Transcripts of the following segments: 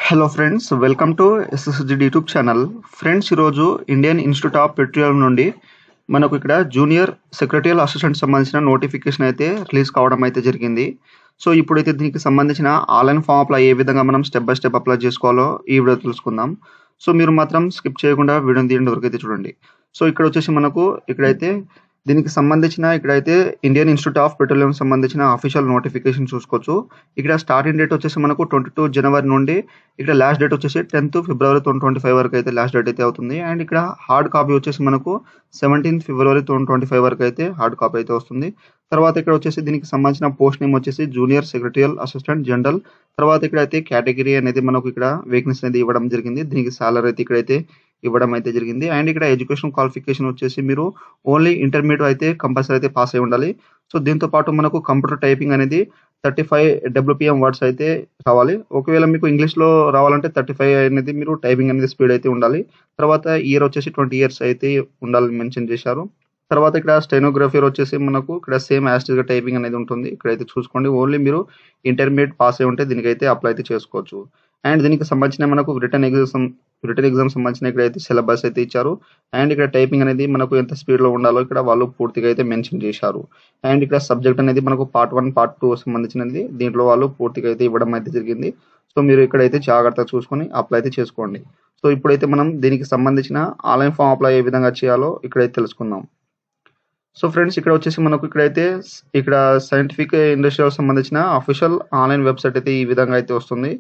Hello friends, welcome to SSG YouTube channel. Friends, ఈరోజు Indian institute of petroleum నుండి మనకు ఇక్కడ జూనియర్ సెక్రటరియల్ అసిస్టెంట్ సంబంధించిన నోటిఫికేషన్ అయితే రిలీజ్ కావడం అయితే జరిగింది. సో ఇప్పుడైతే దీనికి సంబంధించిన ఆన్లైన్ ఫామ్ అప్లై ఏ విధంగా మనం స్టెప్ బై స్టెప్ అప్లై చేసుకోవాలో ఈ వీడియో తెలుసుకుందాం. సో మీరు మాత్రం స్కిప్ చేయకుండా వీడియోని తీయండి వరకు అయితే చూడండి. సో ఇక్కడ వచ్చేసి మనకు ఇక్కడైతే దీనికి సంబంధించిన ఇక్కడైతే ఇండియన్ ఇన్స్టిట్యూట్ ఆఫ్ పెట్రోలియం సంబంధించిన అఫీషియల్ నోటిఫికేషన్ చూసుకోవచ్చు. ఇక్కడ స్టార్టింగ్ డేట్ వచ్చేసి మనకు 22 జనవరి నుండి ఇక్కడ లాస్ట్ డేట్ వచ్చేసి 10th ఫిబ్రవరి 2025 వరకు అయితే లాస్ట్ డేట్ అయితే అవుతుంది. అండ్ ఇక్కడ హార్డ్ కాపీ వచ్చేసి మనకు 17th ఫిబ్రవరి 2025 వరకు అయితే హార్డ్ కాపీ అయితే వస్తుంది. తర్వాత ఇక్కడ వచ్చేసి దీనికి సంబంధించిన పోస్ట్ నేమ్ వచ్చేసి జూనియర్ సెక్రటరియల్ అసిస్టెంట్ జనరల్. తర్వాత ఇక్కడ అయితే కేటగిరీ అనేది మనకు ఇక్కడ వేకెన్సీ అనేది ఇవ్వడం జరిగింది. దీనికి సాలరీ అయితే ఇక్కడైతే ఇవ్వడం అయితే జరిగింది. అండ్ ఇక్కడ ఎడ్యుకేషన్ క్వాలిఫికేషన్ వచ్చేసి మీరు ఓన్లీ ఇంటర్మీడియట్ అయితే కంపల్సరీ అయితే పాస్ అయి ఉండాలి. సో దీంతో పాటు మనకు కంప్యూటర్ టైపింగ్ అనేది 35 WPM వర్డ్స్ అయితే రావాలి. ఒకవేళ మీకు ఇంగ్లీష్లో రావాలంటే 35 అనేది మీరు టైపింగ్ అనేది స్పీడ్ అయితే ఉండాలి. తర్వాత ఇయర్ వచ్చేసి 20 years అయితే ఉండాలని మెన్షన్ చేశారు. తర్వాత ఇక్కడ స్టెనోగ్రఫర్ వచ్చేసి మనకు ఇక్కడ సేమ్ యాస్టిస్ గా టైపింగ్ అనేది ఉంటుంది. ఇక్కడైతే చూసుకోండి, ఓన్లీ మీరు ఇంటర్మీడియట్ పాస్ అయి ఉంటే దీనికైతే అప్లై అయితే చేసుకోవచ్చు. అండ్ దీనికి సంబంధించిన మనకు రిటర్న్ ఎగ్జామ్ సంబంధించిన ఇక్కడైతే సిలబస్ అయితే ఇచ్చారు. అండ్ ఇక్కడ టైపింగ్ అనేది మనకు ఎంత స్పీడ్ లో ఉండాలో ఇక్కడ వాళ్ళు పూర్తిగా అయితే మెన్షన్ చేశారు. అండ్ ఇక్కడ సబ్జెక్ట్ అనేది మనకు పార్ట్ 1 పార్ట్ 2 సంబంధించినది దీంట్లో వాళ్ళు పూర్తిగా అయితే ఇవ్వడం అయితే జరిగింది. సో మీరు ఇక్కడైతే జాగ్రత్తగా చూసుకొని అప్లై అయితే చేసుకోండి. సో ఇప్పుడైతే మనం దీనికి సంబంధించిన ఆన్లైన్ ఫామ్ అప్లై ఏ విధంగా చేయాలో ఇక్కడైతే తెలుసుకుందాం. సో ఫ్రెండ్స్, ఇక్కడ వచ్చేసి మనకు ఇక్కడైతే ఇక్కడ సైంటిఫిక్ ఇండస్ట్రీకి సంబంధించిన అఫీషియల్ ఆన్లైన్ వెబ్సైట్ అయితే ఈ విధంగా అయితే వస్తుంది.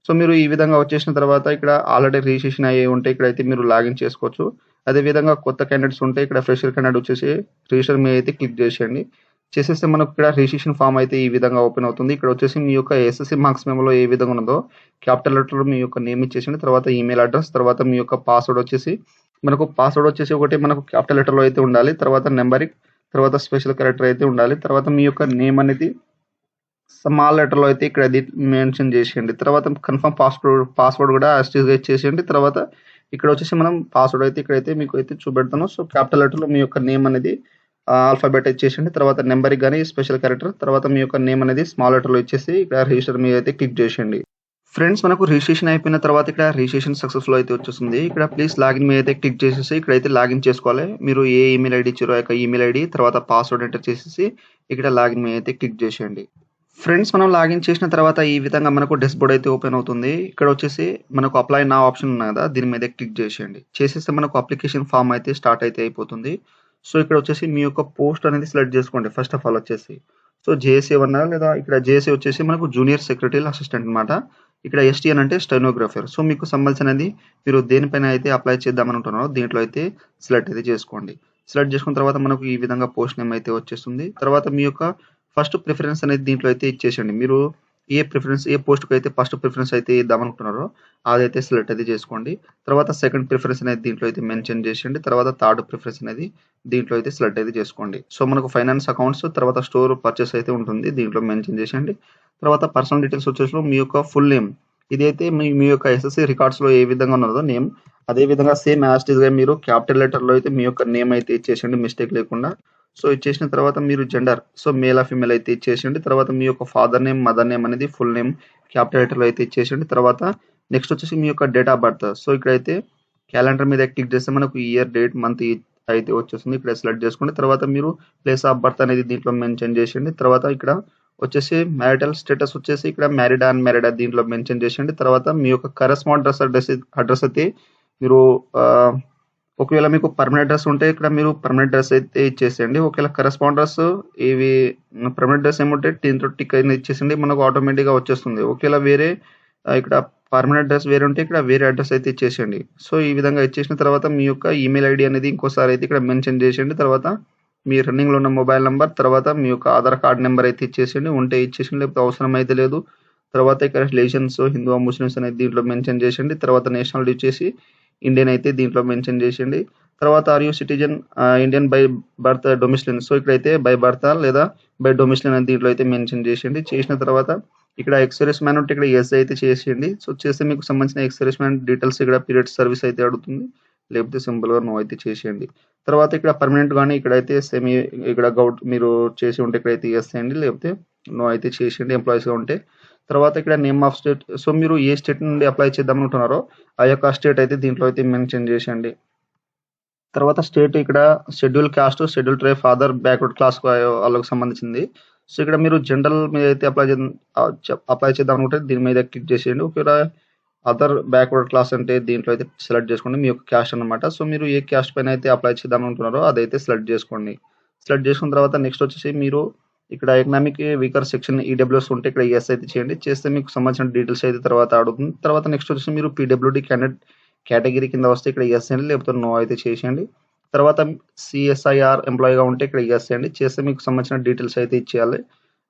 సో మీరు ఈ విధంగా వచ్చేసిన తర్వాత ఇక్కడ ఆల్రెడీ రిజిస్ట్రేషన్ అయ్యి ఉంటే ఇక్కడైతే మీరు లాగిన్ చేసుకోవచ్చు. అదే విధంగా కొత్త క్యాండిడేట్స్ ఉంటే ఇక్కడ ఫ్రెషర్ క్యాండిడేట్ వచ్చేసి రిజిస్టర్ మీద అయితే క్లిక్ చేసేయండి. చేసేస్తే మనకు ఇక్కడ రిజిస్ట్రేషన్ ఫామ్ అయితే ఈ విధంగా ఓపెన్ అవుతుంది. ఇక్కడ వచ్చేసి మీ యొక్క ఎస్ఎస్సి మార్క్స్ మెమోలో ఏ విధంగా ఉన్నదో క్యాపిటల్ లెటర్ మీ యొక్క నేమ్ ఇచ్చేసండి. తర్వాత ఈమెయిల్ అడ్రస్, తర్వాత మీ యొక్క పాస్వర్డ్ వచ్చేసి ఒకటి మనకు క్యాపిటల్ లెటర్ లో అయితే ఉండాలి. తర్వాత నెంబరింగ్, తర్వాత స్పెషల్ క్యారెక్టర్ అయితే ఉండాలి. తర్వాత మీ యొక్క నేమ్ అనేది స్మాల్ లెటర్ లో అయితే ఇక్కడ మెన్షన్ చేసేయండి. తర్వాత కన్ఫర్మ్ పాస్వర్డ్ కూడా యాస్టీస్ గా ఇచ్చేసేయండి. తర్వాత ఇక్కడ వచ్చేసి మనం పాస్వర్డ్ అయితే ఇక్కడైతే మీకు అయితే చూపెడతాను. సో క్యాపిటల్ లెటర్ లో మీ యొక్క నేమ్ అనేది ఆల్ఫాబెట్ ఇచ్చేసండి. తర్వాత నెంబర్ కానీ స్పెషల్ క్యారెక్టర్, తర్వాత మీ యొక్క నేమ్ అనేది స్మాల్ లెటర్ లో ఇచ్చేసి ఇక్కడ రిజిస్టర్ మీద అయితే క్లిక్ చేసేయండి. ఫ్రెండ్స్, మనకు రిజిస్ట్రేషన్ అయిపోయిన తర్వాత ఇక్కడ రిజిస్ట్రేషన్ సక్సెస్ఫుల్ అయితే వచ్చేస్తుంది. ఇక్కడ ప్లీజ్ లాగిన్ మీద అయితే క్లిక్ చేసేసి ఇక్కడైతే లాగిన్ చేసుకోవాలి. మీరు ఏ ఈమెయిల్ ఐడి ఇచ్చారో ఆ యొక్క ఈమెయిల్ ఐడి, తర్వాత పాస్వర్డ్ ఎంటర్ చేసేసి ఇక్కడ లాగిన్ మీద అయితే క్లిక్ చేసేయండి. ఫ్రెండ్స్, మనం లాగిన్ చేసిన తర్వాత ఈ విధంగా మనకు డెస్క్బోర్డ్ అయితే ఓపెన్ అవుతుంది. ఇక్కడ వచ్చేసి మనకు అప్లై నా ఆప్షన్ ఉంది కదా, దీని మీద క్లిక్ చేసేయండి. చేసేస్తే మనకు అప్లికేషన్ ఫామ్ అయితే స్టార్ట్ అయితే అయిపోతుంది. సో ఇక్కడ వచ్చేసి మీ యొక్క పోస్ట్ అనేది సెలెక్ట్ చేసుకోండి. ఫస్ట్ ఆఫ్ ఆల్ వచ్చేసి సో జేఏసీ అన్నారు లేదా ఇక్కడ జేఏసీ వచ్చేసి మనకు జూనియర్ సెక్రటరియల్ అసిస్టెంట్ అనమాట. ఇక్కడ ఎస్టీఎన్ అంటే స్టెనోగ్రఫర్. సో మీకు సంబంధించినది మీరు దేనిపైన అయితే అప్లై చేద్దామని ఉంటున్నారో దీంట్లో అయితే సెలెక్ట్ అయితే చేసుకోండి. సెలెక్ట్ చేసుకున్న తర్వాత మనకు ఈ విధంగా పోస్ట్ నేమ్ అయితే వచ్చేస్తుంది. తర్వాత మీ యొక్క ఫస్ట్ ప్రిఫరెన్స్ అనేది దీంట్లో అయితే ఇచ్చేసండి. మీరు ఏ పోస్ట్కి అయితే ఫస్ట్ ప్రిఫరెన్స్ అయితే ఇద్దామనుకుంటున్నారో అదైతే సెలెక్ట్ అయితే చేసుకోండి. తర్వాత సెకండ్ ప్రిఫరెన్స్ అనేది దీంట్లో అయితే మెన్షన్ చేసేయండి. తర్వాత థర్డ్ ప్రిఫరెన్స్ అనేది దీంట్లో అయితే సెలెక్ట్ అయితే చేసుకోండి. సో మనకు ఫైనాన్స్ అకౌంట్స్, తర్వాత స్టోర్ పర్చేస్ అయితే ఉంటుంది, దీంట్లో మెన్షన్ చేసేయండి. తర్వాత పర్సనల్ డీటెయిల్స్ వచ్చేసి మీ యొక్క ఫుల్ నేమ్, ఇదైతే మీ యొక్క ఎస్ఎస్సి రికార్డ్స్ లో ఏ విధంగా ఉన్నదో నేమ్, అదే విధంగా సేమ్ యాస్టీస్ గా మీరు క్యాపిటల్ లెటర్ లో అయితే మీ యొక్క నేమ్ అయితే ఇచ్చేసండి మిస్టేక్ లేకుండా. సో ఇచ్చేసిన తర్వాత మీరు జెండర్, సో మేల్ ఆ ఫీమేల్ అయితే ఇచ్చేసండి. తర్వాత మీ యొక్క ఫాదర్ నేమ్, మదర్ నేమ్ అనేది ఫుల్ నేమ్ క్యాపిటల్ లెటర్ లో అయితే ఇచ్చేసండి. తర్వాత నెక్స్ట్ వచ్చేసి మీ యొక్క డేట్ ఆఫ్ బర్త్. సో ఇక్కడైతే క్యాలెండర్ మీద క్లిక్ చేస్తే మనకు ఇయర్, డేట్, మంత్ అయితే వచ్చేస్తుంది. ఇక్కడ సెలెక్ట్ చేసుకోండి. తర్వాత మీరు ప్లేస్ ఆఫ్ బర్త్ అనేది దీంట్లో మెన్షన్ చేసేయండి. తర్వాత ఇక్కడ వచ్చేసి మ్యారిటల్ స్టేటస్ వచ్చేసి ఇక్కడ మ్యారీడ్ అండ్ మ్యారీడ్ దీంట్లో మెన్షన్ చేసేయండి. తర్వాత మీ యొక్క కరెస్పాండ్ అడ్రస్ అయితే మీరు ఒకవేళ మీకు పర్మనెంట్ అడ్రస్ ఉంటే ఇక్కడ మీరు పర్మనెంట్ అడ్రస్ అయితే ఇచ్చేసేయండి. ఒకవేళ కరెస్పాండర్స్ ఇవి పర్మనెంట్ అడ్రస్ ఏమంటే దీంట్లో టిక్ అయితే ఇచ్చేసండి, మనకు ఆటోమేటిక్గా వచ్చేస్తుంది. ఒకవేళ వేరే ఇక్కడ పర్మనెంట్ అడ్రస్ వేరే ఉంటే ఇక్కడ వేరే అడ్రస్ అయితే ఇచ్చేసేయండి. సో ఈ విధంగా ఇచ్చేసిన తర్వాత మీ యొక్క ఈమెయిల్ ఐడి అనేది ఇంకోసారి అయితే ఇక్కడ మెన్షన్ చేసేయండి. తర్వాత మీ రన్నింగ్లో ఉన్న మొబైల్ నెంబర్, తర్వాత మీ యొక్క ఆధార్ కార్డ్ నెంబర్ అయితే ఇచ్చేసేయండి. ఉంటే ఇచ్చేసేయండి, లేకపోతే అవసరం అయితే లేదు. తర్వాత ఇక్కడ రిలేషన్స్ హిందూ ముస్లిమ్స్ అనేది దీంట్లో మెన్షన్ చేసేయండి. తర్వాత నేషనాలిటీ వచ్చేసి ఇండియన్ అయితే దీంట్లో మెన్షన్ చేసేయండి. తర్వాత are you citizen Indian by birth domicile, so ఇక్కడైతే బై బర్త్ లేదా బై డొమిసిలిన్ అని దీంట్లో అయితే మెన్షన్ చేసేయండి. చేసిన తర్వాత ఇక్కడ ఎక్స్‌సర్వీస్ మ్యాన్ ఉంటే ఇక్కడ ఎస్ అయితే చేసేయండి. సో చేస్తే మీకు సంబంధించిన ఎక్స్‌సర్వీస్ మ్యాన్ డీటెయిల్స్ ఇక్కడ పీరియడ్ సర్వీస్ అయితే అడుగుతుంది, లేకపోతే సింపుల్గా నో అయితే చేసేయండి. తర్వాత ఇక్కడ పర్మనెంట్ కానీ ఇక్కడైతే సెమీ ఇక్కడ గౌట్ మీరు చేసి ఉంటే ఇక్కడైతే ఎస్ చేయండి, లేకపోతే నో అయితే చేసేయండి ఎంప్లాయీస్గా ఉంటే. తర్వాత ఇక్కడ నేమ్ ఆఫ్ స్టేట్. సో మీరు ఏ స్టేట్ నుండి అప్లై చేద్దాం అనుకుంటున్నారో ఆ యొక్క స్టేట్ అయితే దీంట్లో అయితే మెన్షన్ చేసేయండి. తర్వాత స్టేట్ ఇక్కడ schedule caste, schedule tribe, other backward class వాళ్ళకి సంబంధించింది. సో ఇక్కడ మీరు జనరల్ మీద అయితే అప్లై చేద్దాం అనుకుంటే దీని మీద క్లిక్ చేసేయండి. ఒకవేళ అదర్ బ్యాక్వర్డ్ క్లాస్ అంటే దీంట్లో అయితే సెలెక్ట్ చేసుకోండి మీ యొక్క క్యాస్ట్ అనమాట. సో మీరు ఏ క్యాస్ట్ పైన అయితే అప్లై చేద్దాం అనుకుంటున్నారో అదైతే సెలెక్ట్ చేసుకోండి. సెలెక్ట్ చేసుకున్న తర్వాత నెక్స్ట్ వచ్చేసి మీరు ఇక్కడ ఎకనామిక్ వీకర్ సెక్షన్ ఈడబ్ల్యూఎస్ ఉంటే ఇక్కడ ఎస్ అయితే చేయండి. చేస్తే మీకు సంబంధించిన డీటెయిల్స్ అయితే తర్వాత అడుగుతుంది. తర్వాత నెక్స్ట్ వచ్చేసి మీరు పీడబ్ల్యూడి క్యాండిడేట్ కేటగిరీ కింద వస్తే ఇక్కడ ఎస్ అండి, లేకపోతే నో అయితే చేసేయండి. తర్వాత సిఎస్ఐఆర్ ఎంప్లాయీగా ఉంటే ఇక్కడ ఎస్ అండి, చేస్తే మీకు సంబంధించిన డీటెయిల్స్ అయితే ఇచ్చేయాలి.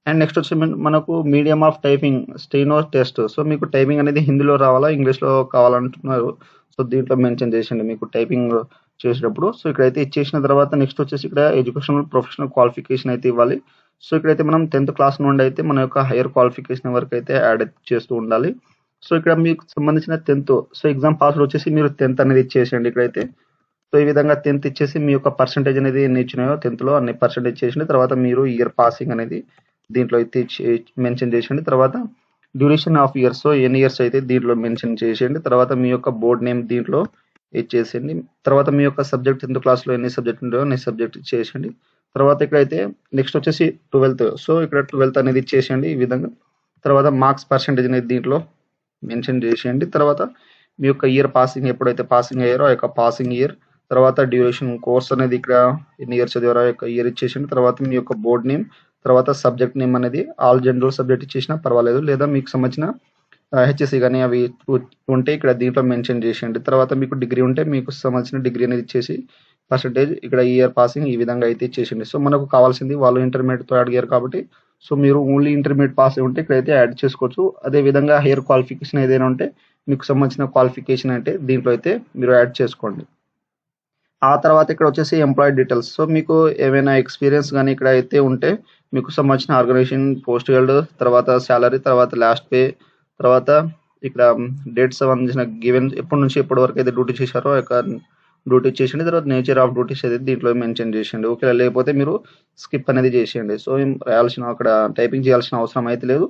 అండ్ నెక్స్ట్ వచ్చి మనకు medium of typing steno test. So మీకు టైపింగ్ అనేది హిందీలో రావాలా ఇంగ్లీష్లో కావాలంటున్నారు. సో దీంట్లో మెన్షన్ చేసిండి మీకు టైపింగ్ చేసేటప్పుడు. సో ఇక్కడైతే ఇచ్చేసిన తర్వాత నెక్స్ట్ వచ్చేసి ఇక్కడ ఎడ్యుకేషనల్ ప్రొఫెషనల్ క్వాలిఫికేషన్ అయితే ఇవ్వాలి. సో ఇక్కడైతే మనం 10th క్లాస్ నుండి అయితే మన యొక్క హైయర్ క్వాలిఫికేషన్ వరకు అయితే యాడ్ చేస్తూ ఉండాలి. సో ఇక్కడ మీకు సంబంధించిన 10th, సో ఎగ్జామ్ పాస్వర్డ్ వచ్చేసి మీరు 10th అనేది ఇచ్చేసేయండి ఇక్కడైతే. సో ఈ విధంగా 10th ఇచ్చేసి మీ యొక్క పర్సెంటేజ్ అనేది ఎన్ని ఇచ్చినాయో 10th లో అన్ని పర్సెంటేజ్ చేసింది. తర్వాత మీరు ఇయర్ పాసింగ్ అనేది దీంట్లో అయితే మెన్షన్ చేసేయండి. తర్వాత డ్యూరేషన్ ఆఫ్ ఇయర్స్, సో ఎన్ని ఇయర్స్ అయితే దీంట్లో మెన్షన్ చేసేయండి. తర్వాత మీ యొక్క బోర్డ్ నేమ్ దీంట్లో ఇచ్చేసేయండి. తర్వాత మీ యొక్క సబ్జెక్ట్ 10th క్లాస్లో ఎన్ని సబ్జెక్ట్ ఉంటాయో అన్ని సబ్జెక్ట్ ఇచ్చేసేయండి. తర్వాత ఇక్కడైతే నెక్స్ట్ వచ్చేసి 12th, సో ఇక్కడ 12th అనేది ఇచ్చేసేయండి ఈ విధంగా. తర్వాత మార్క్స్ పర్సెంటేజ్ అనేది దీంట్లో మెన్షన్ చేసేయండి. తర్వాత మీ యొక్క ఇయర్ పాసింగ్ ఎప్పుడైతే పాసింగ్ అయ్యారో ఆ యొక్క పాసింగ్ ఇయర్, తర్వాత డ్యూరేషన్ కోర్స్ అనేది ఇక్కడ ఎన్ని ఇయర్స్ చదివారో ఆ యొక్క ఇయర్ ఇచ్చేసింది. తర్వాత మీ యొక్క బోర్డ్ నేమ్, తర్వాత సబ్జెక్ట్ నేమ్ అనేది ఆల్ జనరల్ సబ్జెక్ట్ ఇచ్చేసినా పర్వాలేదు, లేదా మీకు సంబంధించిన హెచ్ఎస్సి కానీ అవి ఉంటే ఇక్కడ దీంట్లో మెన్షన్ చేసేయండి. తర్వాత మీకు డిగ్రీ ఉంటే మీకు సంబంధించిన డిగ్రీ అనేది ఇచ్చేసి పర్సెంటేజ్ ఇక్కడ ఇయర్ పాసింగ్ ఈ విధంగా అయితే ఇచ్చేసింది. సో మనకు కావాల్సింది వాళ్ళు ఇంటర్మీడియట్తో అడిగారు కాబట్టి సో మీరు ఓన్లీ ఇంటర్మీడియట్ పాస్ అయి ఉంటే ఇక్కడైతే యాడ్ చేసుకోవచ్చు. అదే విధంగా హైయర్ క్వాలిఫికేషన్ ఏదైనా ఉంటే మీకు సంబంధించిన క్వాలిఫికేషన్ అంటే దీంట్లో అయితే మీరు యాడ్ చేసుకోండి. ఆ తర్వాత ఇక్కడ వచ్చేసి ఎంప్లాయీ డీటెయిల్స్. సో మీకు ఏమైనా ఎక్స్పీరియన్స్ కానీ ఇక్కడ అయితే ఉంటే మీకు సంబంధించిన ఆర్గనైజేషన్, పోస్ట్ హోల్డ్, తర్వాత శాలరీ, తర్వాత లాస్ట్ పే, తర్వాత ఇక్కడ డేట్స్ సంబంధించిన గివెన్ ఎప్పటి నుంచి ఎప్పటి వరకు అయితే డ్యూటీ చేశారో ఆ యొక్క డ్యూటీ చేసేయండి. తర్వాత నేచర్ ఆఫ్ డ్యూటీస్ అయితే దీంట్లో మెన్షన్ చేసేయండి. ఓకే, లేకపోతే మీరు స్కిప్ అనేది చేసేయండి. సో ఏం రాయాల్సిన అక్కడ టైపింగ్ చేయాల్సిన అవసరం అయితే లేదు.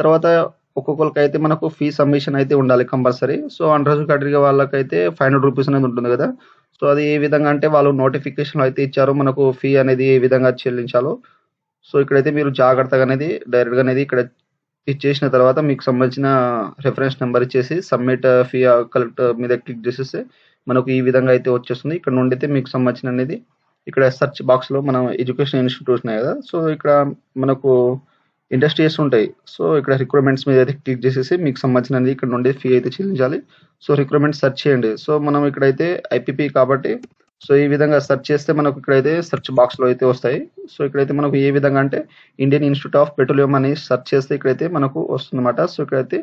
తర్వాత ఒక్కొక్కరికి అయితే మనకు ఫీ సబ్మిషన్ అయితే ఉండాలి కంపల్సరీ. సో అండర్ కేటగిరీ వాళ్ళకైతే 500 రూపీస్ అనేది ఉంటుంది కదా. సో అది ఏ విధంగా అంటే వాళ్ళు నోటిఫికేషన్ అయితే ఇచ్చారు మనకు ఫీ అనేది ఏ విధంగా చెల్లించాలో. సో ఇక్కడైతే మీరు జాగ్రత్తగా అనేది డైరెక్ట్గా అనేది ఇక్కడ ఇచ్చేసిన తర్వాత మీకు సంబంధించిన రెఫరెన్స్ నెంబర్ ఇచ్చేసి సబ్మిట్ ఫీ కలెక్ట్ మీద క్లిక్ చేసేస్తే మనకు ఈ విధంగా అయితే వచ్చేస్తుంది. ఇక్కడ నుండి అయితే మీకు సంబంధించిన అనేది ఇక్కడ సెర్చ్ బాక్స్లో మనం ఎడ్యుకేషన్ ఇన్స్టిట్యూట్స్ ఉన్నాయి కదా. సో ఇక్కడ మనకు ఇండస్ట్రీస్ ఉంటాయి. సో ఇక్కడ రిక్రూట్మెంట్స్ మీద అయితే క్లిక్ చేసేసి మీకు సంబంధించినది ఇక్కడ నుండి ఫీ అయితే చెల్లించాలి. సో రిక్రూట్మెంట్ సెర్చ్ చేయండి. సో మనం ఇక్కడైతే ఐపీపీ కాబట్టి సో ఈ విధంగా సెర్చ్ చేస్తే మనకు ఇక్కడైతే సెర్చ్ బాక్స్లో అయితే వస్తాయి. సో ఇక్కడైతే మనకు ఏ విధంగా అంటే ఇండియన్ ఇన్స్టిట్యూట్ ఆఫ్ పెట్రోలియం అని సెర్చ్ చేస్తే ఇక్కడైతే మనకు వస్తుందన్నమాట. సో ఇక్కడైతే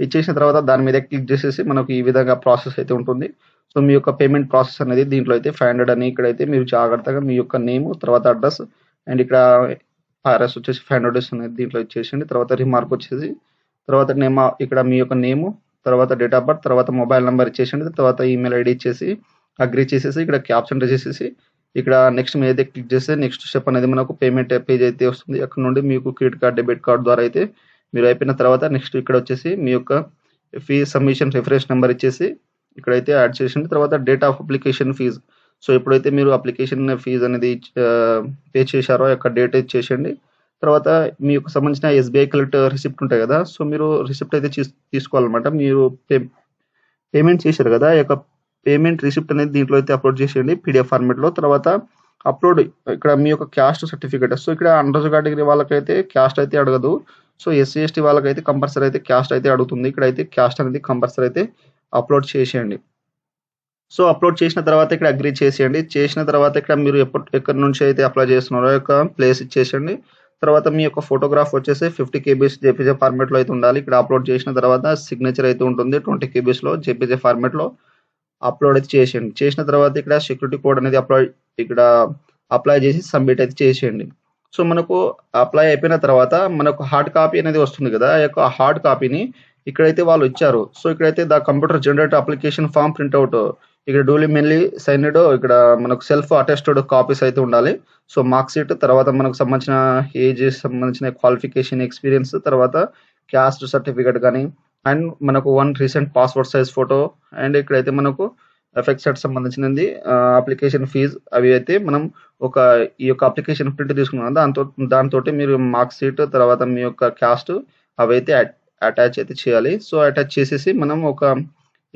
ఇచ్చేసిన తర్వాత దాని మీద క్లిక్ చేసేసి మనకు ఈ విధంగా ప్రాసెస్ అయితే ఉంటుంది. సో మీ యొక్క పేమెంట్ ప్రాసెస్ అనేది దీంట్లో అయితే 500 అని ఇక్కడైతే మీరు జాగ్రత్తగా మీ యొక్క నేమ్, తర్వాత అడ్రస్ అండ్ ఇక్కడ ఆర్ఎస్ వచ్చేసి 500 అనేది దీంట్లో ఇచ్చేసింది. తర్వాత రిమార్క్ వచ్చేసి తర్వాత నేమ్ ఇక్కడ మీ యొక్క నేము, తర్వాత డేట్ ఆఫ్ బర్త్, తర్వాత మొబైల్ నెంబర్ ఇచ్చేసింది. తర్వాత ఈమెయిల్ ఐడి ఇచ్చేసి అగ్రీ చేసేసి ఇక్కడ క్యాప్షన్ చేసేసి ఇక్కడ నెక్స్ట్ మీద అయితే క్లిక్ చేస్తే నెక్స్ట్ స్టెప్ అనేది మనకు పేమెంట్ పేజ్ అయితే వస్తుంది. అక్కడ నుండి మీకు క్రెడిట్ కార్డ్, డెబిట్ కార్డ్ ద్వారా అయితే మీరు అయిపోయిన తర్వాత నెక్స్ట్ ఇక్కడ వచ్చేసి మీ యొక్క ఫీ సబ్మిషన్ రిఫరెన్స్ నెంబర్ ఇచ్చేసి ఇక్కడైతే యాడ్ చేసింది. తర్వాత date of application fees. So ఎప్పుడైతే మీరు అప్లికేషన్ ఫీజ్ అనేది పే చేశారో ఆ యొక్క డేట్ ఇచ్చేసేయండి. తర్వాత మీకు సంబంధించిన ఎస్బీఐ కలెక్ట్ రిసిప్ట్ ఉంటాయి కదా. సో మీరు రిసిప్ట్ అయితే తీసుకోవాలన్నమాట. మీరు పేమెంట్ చేశారు కదా, ఆ యొక్క పేమెంట్ రిసిప్ట్ అనేది దీంట్లో అయితే అప్లోడ్ చేసేయండి పీడిఎఫ్ ఫార్మేట్లో. తర్వాత అప్లోడ్ ఇక్కడ మీ యొక్క క్యాస్ట్ సర్టిఫికేట్. సో ఇక్కడ అండర్ కేటగిరీ వాళ్ళకైతే క్యాస్ట్ అయితే అడగదు. సో ఎస్సీ ఎస్టీ వాళ్ళకైతే కంపల్సరీ అయితే క్యాస్ట్ అయితే అడుగుతుంది. ఇక్కడైతే క్యాస్ట్ అనేది కంపల్సరీ అయితే అప్లోడ్ చేసేయండి. సో అప్లోడ్ చేసిన తర్వాత ఇక్కడ అగ్రీ చేసేయండి. చేసిన తర్వాత ఇక్కడ మీరు ఎక్కడి నుంచి అయితే అప్లై చేస్తున్నారో యొక్క ప్లేస్ ఇచ్చేసేయండి. తర్వాత మీ యొక్క ఫోటోగ్రాఫ్ వచ్చేసి 50 కేబీస్ జేపీజే ఫార్మేట్లో అయితే ఉండాలి. ఇక్కడ అప్లోడ్ చేసిన తర్వాత సిగ్నేచర్ అయితే ఉంటుంది 20 కేబీస్లో జేపీజే ఫార్మేట్లో అప్లోడ్ అయితే చేసేయండి. చేసిన తర్వాత ఇక్కడ సెక్యూరిటీ కోడ్ అనేది అప్లై చేసి సబ్మిట్ అయితే చేసేయండి. సో మనకు అప్లై అయిపోయిన తర్వాత మనకు హార్డ్ కాపీ అనేది వస్తుంది కదా, ఆ యొక్క హార్డ్ కాపీని ఇక్కడైతే వాళ్ళు ఇచ్చారు. సో ఇక్కడైతే the computer generate application form printout ఇక్కడ డూలీ మెయిన్లీ సైన్డ్ ఇక్కడ మనకు సెల్ఫ్ అటెస్టెడ్ కాపీస్ అయితే ఉండాలి. సో మార్క్ షీట్, తర్వాత మనకు సంబంధించిన ఏజ్, సంబంధించిన క్వాలిఫికేషన్, ఎక్స్పీరియన్స్, తర్వాత క్యాస్ట్ సర్టిఫికేట్ కానీ అండ్ మనకు 1 recent passport size photo and ఇక్కడైతే మనకు ఎఫెక్ట్‌కి సంబంధించినది అప్లికేషన్ ఫీజ్ అవి అయితే మనం ఈ యొక్క అప్లికేషన్ ప్రింట్ తీసుకున్నాం కదా దాంతోటి మీరు మార్క్ షీట్ తర్వాత మీ యొక్క క్యాస్ట్ అవైతే అటాచ్ అయితే చేయాలి. సో అటాచ్ చేసేసి మనం ఒక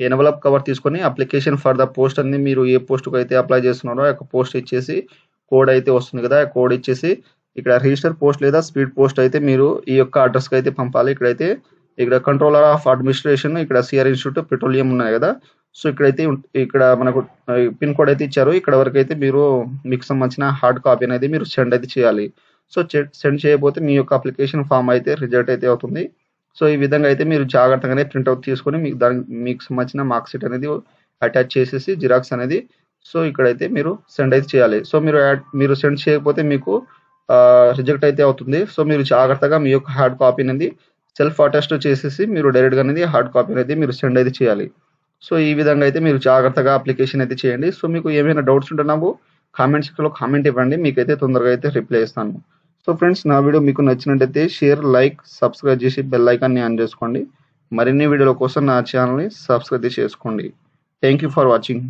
ఎన్వలప్ కవర్ తీసుకొని అప్లికేషన్ ఫర్ ద పోస్ట్ అని మీరు ఏ పోస్ట్‌కి అయితే అప్లై చేస్తున్నారో ఆ యొక్క పోస్ట్ ఇచ్చేసి కోడ్ అయితే వస్తుంది కదా! ఆ కోడ్ ఇచ్చేసి ఇక్కడ రిజిస్టర్ పోస్ట్ లేదా స్పీడ్ పోస్ట్ అయితే మీరు ఈ యొక్క అడ్రస్‌కి అయితే పంపాలి. ఇక్కడ కంట్రోలర్ ఆఫ్ అడ్మినిస్ట్రేషన్ ఇక్కడ సిఆర్ ఇన్‌స్టిట్యూట్ పెట్రోలియం ఉన్నాయి కదా! సో ఇక్కడ మనకు పిన్ కోడ్ అయితే ఇచ్చారు. ఇక్కడ వరకైతే మీరు మీకు సంబంధించిన హార్డ్ కాపీ అనేది మీరు సెండ్ అయితే చేయాలి. సో సెండ్ చేయకపోతే మీ యొక్క అప్లికేషన్ ఫార్మ్ అయితే రిజెక్ట్ అయితే అవుతుంది. సో ఈ విధంగా అయితే మీరు జాగ్రత్తగానే ప్రింట్‌ఔట్ తీసుకొని మీకు సంబంధించిన మార్క్ షీట్ అనేది అటాచ్ చేసేసి జిరాక్స్ అనేది సో ఇక్కడైతే మీరు సెండ్ అయితే చేయాలి. సో మీరు సెండ్ చేయకపోతే మీకు రిజెక్ట్ అయితే అవుతుంది. సో మీరు జాగ్రత్తగా మీ యొక్క హార్డ్ కాపీ అనేది సెల్ఫ్ అటెస్ట్ చేసేసి మీరు డైరెక్ట్‌గా అనేది హార్డ్ కాపీ అనేది మీరు సెండ్ అయితే చేయాలి. సో ఈ విధంగా అయితే మీరు జాగ్రత్తగా అప్లికేషన్ అయితే చేయండి. సో మీకు ఏమైనా డౌట్స్ ఉంటే నాకు కామెంట్ సెక్షన్‌లో కామెంట్ ఇవ్వండి. మీకైతే తొందరగా అయితే రిప్లై ఇస్తాను. సో ఫ్రెండ్స్ నా వీడియో మీకు నచ్చినట్టయితే షేర్, లైక్, సబ్స్క్రైబ్ చేసి బెల్ ఐకాన్‌ని ఆన్ చేసుకోండి. మరిన్ని వీడియోల కోసం నా ఛానల్‌ని సబ్స్క్రైబ్ చేసుకోండి. Thank you for watching.